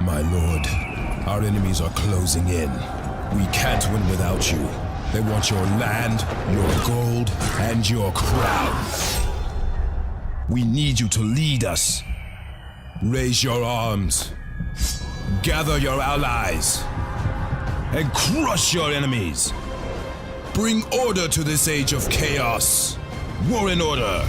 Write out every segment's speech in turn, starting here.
My lord, our enemies are closing in. We can't win without you. They want your land, your gold, and your crown. We need you to lead us. Raise your arms. Gather your allies. And crush your enemies. Bring order to this age of chaos. War and order.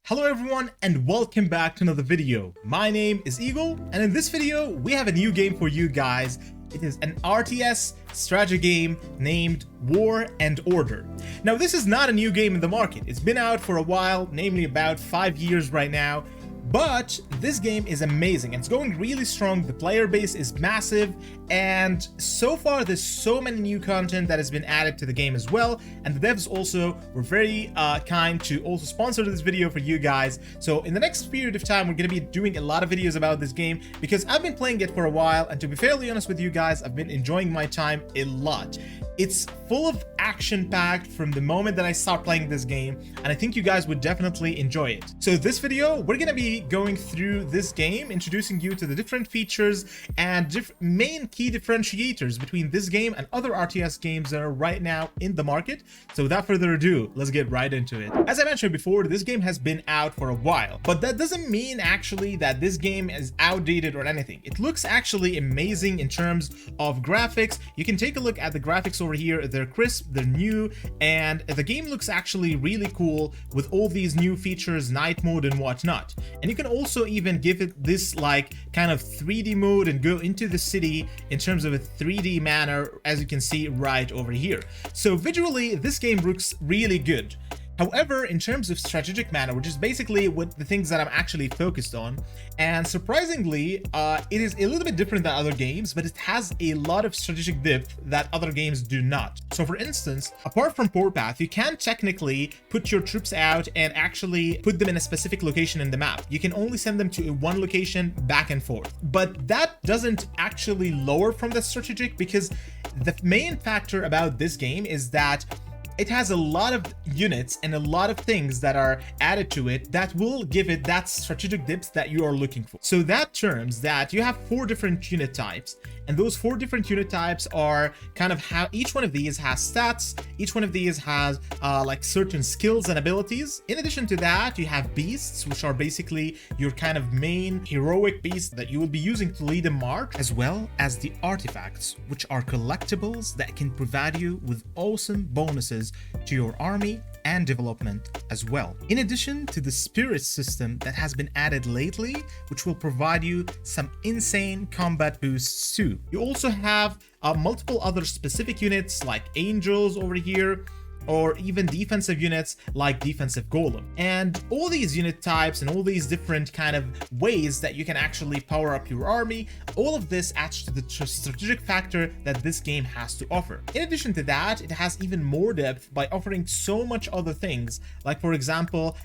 Hello everyone and welcome back to another video. My name is Eagle and in this video we have a new game for you guys. It is an RTS strategy game named War and Order. Now this is not a new game in the market. It's been out for a while, namely about 5 years right now. But this game is amazing. It's going really strong. The player base is massive, and so far there's so many new content that has been added to the game as well. And the devs also were very kind to also sponsor this video for you guys. So in the next period of time, we're going to be doing a lot of videos about this game because I've been playing it for a while, and to be fairly honest with you guys, I've been enjoying my time a lot. It's full of action-packed from the moment that I start playing this game, and I think you guys would definitely enjoy it. So this video, we're gonna be going through this game, introducing you to the different features and main key differentiators between this game and other RTS games that are right now in the market. So without further ado, let's get right into it. As I mentioned before, this game has been out for a while, but that doesn't mean actually that this game is outdated or anything. It looks actually amazing in terms of graphics. You can take a look at the graphics over here. They're crisp, they're new, and the game looks actually really cool with all these new features, night mode and whatnot. And you can also even give it this like kind of 3D mode and go into the city in terms of a 3D manner, as you can see right over here. So visually this game looks really good. However, in terms of strategic manner, which is basically what the things that I'm actually focused on, and surprisingly, it is a little bit different than other games, but it has a lot of strategic depth that other games do not. So for instance, apart from Warpath, you can technically put your troops out and actually put them in a specific location in the map. You can only send them to one location back and forth. But that doesn't actually lower from the strategic, because the main factor about this game is that it has a lot of units and a lot of things that are added to it that will give it that strategic depth that you are looking for. So that terms that you have 4 different unit types, and those 4 different unit types are kind of how each one of these has stats. Each one of these has like certain skills and abilities. In addition to that, you have beasts, which are basically your kind of main heroic beasts that you will be using to lead a march, as well as the artifacts, which are collectibles that can provide you with awesome bonuses to your army and development as well. In addition to the spirit system that has been added lately, which will provide you some insane combat boosts too. You also have multiple other specific units like angels over here, or even defensive units like defensive golem. And all these unit types and all these different kind of ways that you can actually power up your army, all of this adds to the strategic factor that this game has to offer. In addition to that, it has even more depth by offering so much other things, like for example,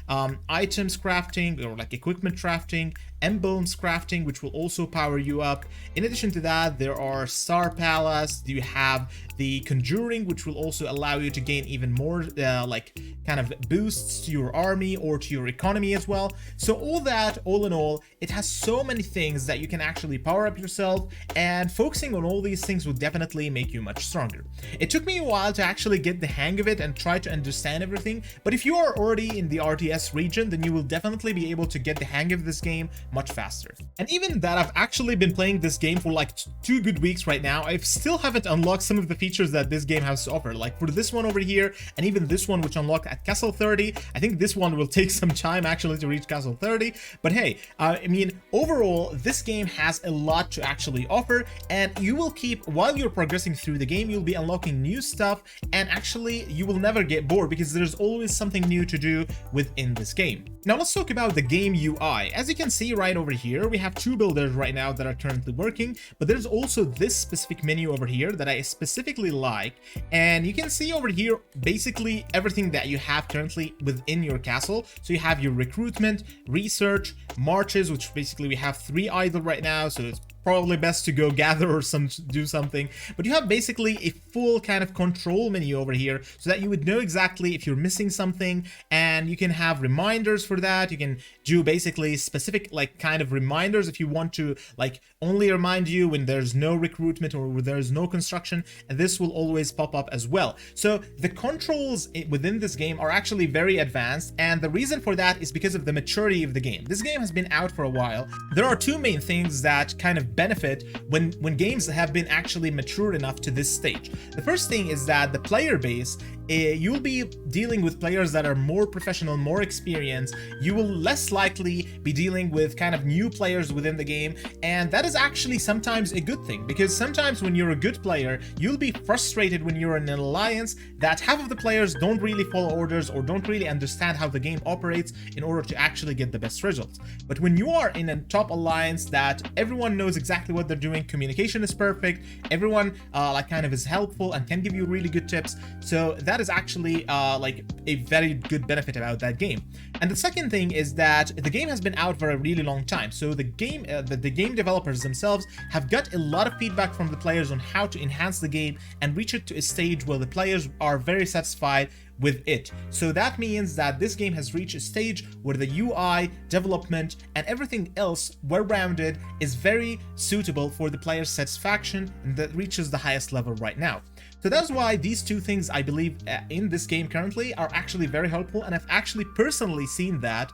items crafting or like equipment crafting, emblems crafting, which will also power you up. In addition to that, there are Star Palace, you have the Conjuring, which will also allow you to gain even more like kind of boosts to your army or to your economy as well. So all that, all in all, it has so many things that you can actually power up yourself, and focusing on all these things will definitely make you much stronger. It took me a while to actually get the hang of it and try to understand everything, but if you are already in the RTS region, then you will definitely be able to get the hang of this game much faster. And even that, I've actually been playing this game for like 2 good weeks right now. I still haven't unlocked some of the features that this game has to offer, like for this one over here, and even this one which unlocked at Castle 30. I think this one will take some time actually to reach Castle 30, but hey, I mean, overall this game has a lot to actually offer, and you will keep, while you're progressing through the game, you'll be unlocking new stuff, and actually you will never get bored because there's always something new to do within this game. Now let's talk about the game UI. As you can see right over here, we have 2 builders right now that are currently working, but there's also this specific menu over here that I specifically like, and you can see over here basically everything that you have currently within your castle. So you have your recruitment, research, marches, which basically we have 3 idle right now, so it's probably best to go gather or do something. But you have basically a full kind of control menu over here so that you would know exactly if you're missing something, and you can have reminders for that. You can do basically specific like kind of reminders if you want to like only remind you when there's no recruitment or when there's no construction, and this will always pop up as well. So the controls within this game are actually very advanced, and the reason for that is because of the maturity of the game. This game has been out for a while. There are two main things that kind of benefit when games have been actually matured enough to this stage. The first thing is that the player base, you'll be dealing with players that are more professional, more experienced. You will less likely be dealing with kind of new players within the game, and that is actually sometimes a good thing, because sometimes when you're a good player, you'll be frustrated when you're in an alliance that half of the players don't really follow orders or don't really understand how the game operates in order to actually get the best results. But when you are in a top alliance that everyone knows exactly what they're doing, communication is perfect, everyone like kind of is helpful and can give you really good tips, so that is actually like a very good benefit about that game. And the second thing is that the game has been out for a really long time, so the game developers themselves have got a lot of feedback from the players on how to enhance the game and reach it to a stage where the players are very satisfied with it. So that means that this game has reached a stage where the UI, development, and everything else well-rounded is very suitable for the player's satisfaction, and that reaches the highest level right now. So that's why these two things, I believe, in this game currently are actually very helpful, and I've actually personally seen that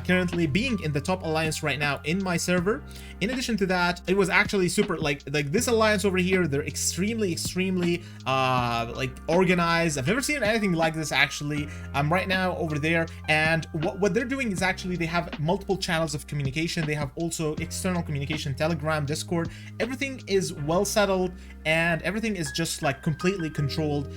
currently being in the top alliance right now in my server. In addition to that, it was actually super like this alliance over here, they're extremely like organized. I've never seen anything like this actually. I'm right now over there, and what they're doing is actually they have multiple channels of communication. They have also external communication, Telegram, Discord. Everything is well settled, and everything is just like completely controlled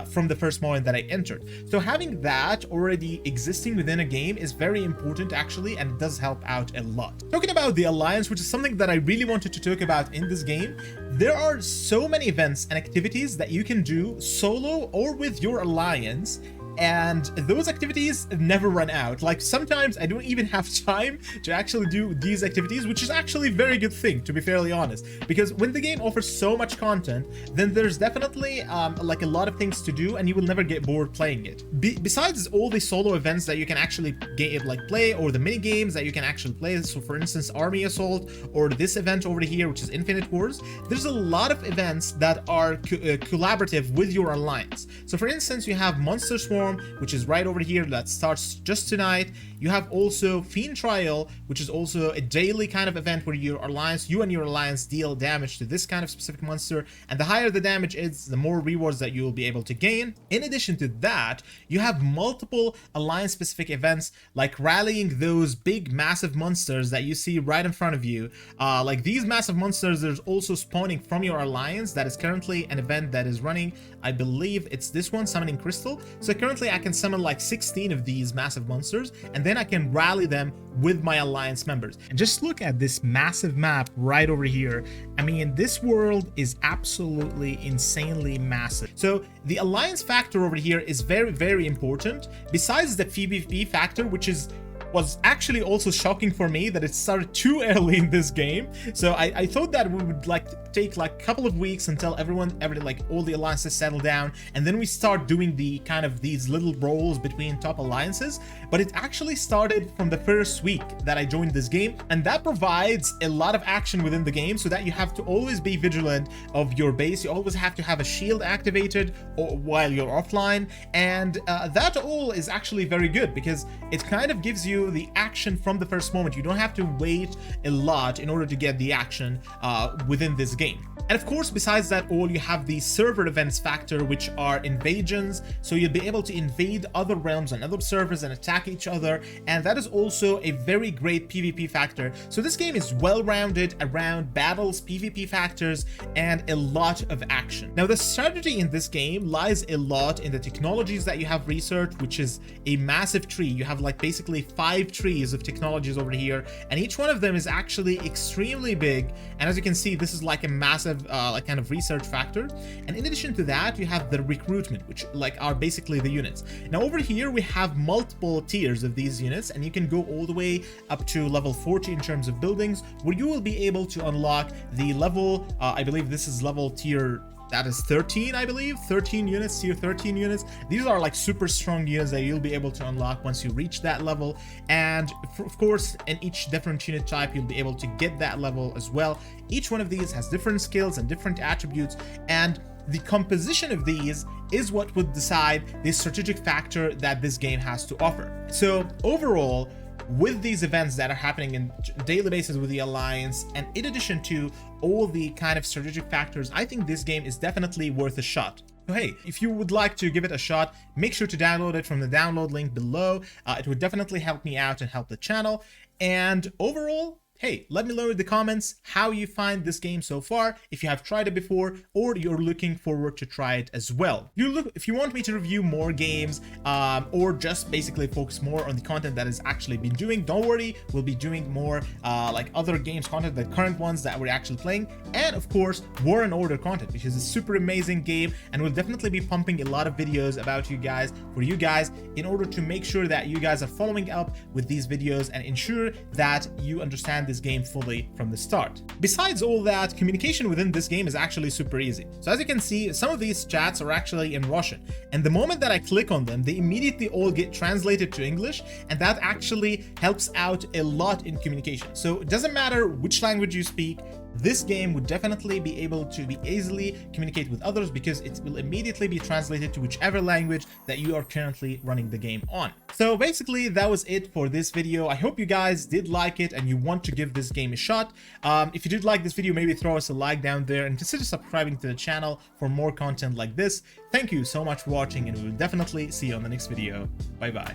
from the first moment that I entered. So having that already existing within a game is very important actually, and it does help out a lot. Talking about the alliance, which is something that I really wanted to talk about in this game, there are so many events and activities that you can do solo or with your alliance, and those activities never run out. Like sometimes I don't even have time to actually do these activities, which is actually a very good thing, to be fairly honest, because when the game offers so much content, then there's definitely like a lot of things to do, and you will never get bored playing it. Besides all the solo events that you can actually play, or the mini games that you can actually play, so for instance Army Assault, or this event over here which is Infinite Wars, there's a lot of events that are collaborative with your alliance. So for instance, you have Monster Swarm, which is right over here, that starts just tonight. You have also Fiend Trial, which is also a daily kind of event where you and your alliance deal damage to this kind of specific monster, and the higher the damage is, the more rewards that you will be able to gain. In addition to that, you have multiple alliance specific events, like rallying those big massive monsters that you see right in front of you. Like these massive monsters, there's also spawning from your alliance. That is currently an event that is running. I believe it's this one, Summoning Crystal. So currently I can summon like 16 of these massive monsters, and then I can rally them with my alliance members. And just look at this massive map right over here. I mean, this world is absolutely insanely massive. So the alliance factor over here is very important. Besides the PvP factor, which was actually also shocking for me that it started too early in this game. So I thought that we would take like a couple of weeks until all the alliances settle down, and then we start doing the kind of these little roles between top alliances. But it actually started from the first week that I joined this game, and that provides a lot of action within the game, so that you have to always be vigilant of your base. You always have to have a shield activated while you're offline, and that all is actually very good, because it kind of gives you the action from the first moment. You don't have to wait a lot in order to get the action within this game. And of course, besides that all, you have the server events factor, which are invasions. So you'll be able to invade other realms and other servers and attack each other, and that is also a very great PvP factor. So this game is well-rounded around battles, PvP factors, and a lot of action. Now the strategy in this game lies a lot in the technologies that you have researched, which is a massive tree. You have like basically 5 5 trees of technologies over here, and each one of them is actually extremely big. And as you can see, this is like a massive like kind of research factor. And in addition to that, you have the recruitment, which like are basically the units. Now over here we have multiple tiers of these units, and you can go all the way up to level 40 in terms of buildings, where you will be able to unlock the level I believe this is level tier that is 13, I believe, 13 units, tier 13 units. These are like super strong units that you'll be able to unlock once you reach that level. And of course, in each different unit type, you'll be able to get that level as well. Each one of these has different skills and different attributes, and the composition of these is what would decide the strategic factor that this game has to offer. So overall, with these events that are happening in daily basis with the Alliance, and in addition to all the kind of strategic factors, I think this game is definitely worth a shot. So hey, if you would like to give it a shot, make sure to download it from the download link below. It would definitely help me out and help the channel. And overall, hey, let me know in the comments how you find this game so far, if you have tried it before or you're looking forward to try it as well. If you want me to review more games or just basically focus more on the content that has actually been doing, don't worry, we'll be doing more like other games content, the current ones that we're actually playing, and of course War and Order content, which is a super amazing game, and we'll definitely be pumping a lot of videos about you guys for you guys in order to make sure that you guys are following up with these videos and ensure that you understand this game fully from the start. Besides all that, communication within this game is actually super easy. So as you can see, some of these chats are actually in Russian, and the moment that I click on them, they immediately all get translated to English, and that actually helps out a lot in communication. So it doesn't matter which language you speak, this game would definitely be able to be easily communicate with others because it will immediately be translated to whichever language that you are currently running the game on. So basically that was it for this video. I hope you guys did like it and you want to give this game a shot. If you did like this video, maybe throw us a like down there and consider subscribing to the channel for more content like this. Thank you so much for watching, and we will definitely see you on the next video. Bye bye.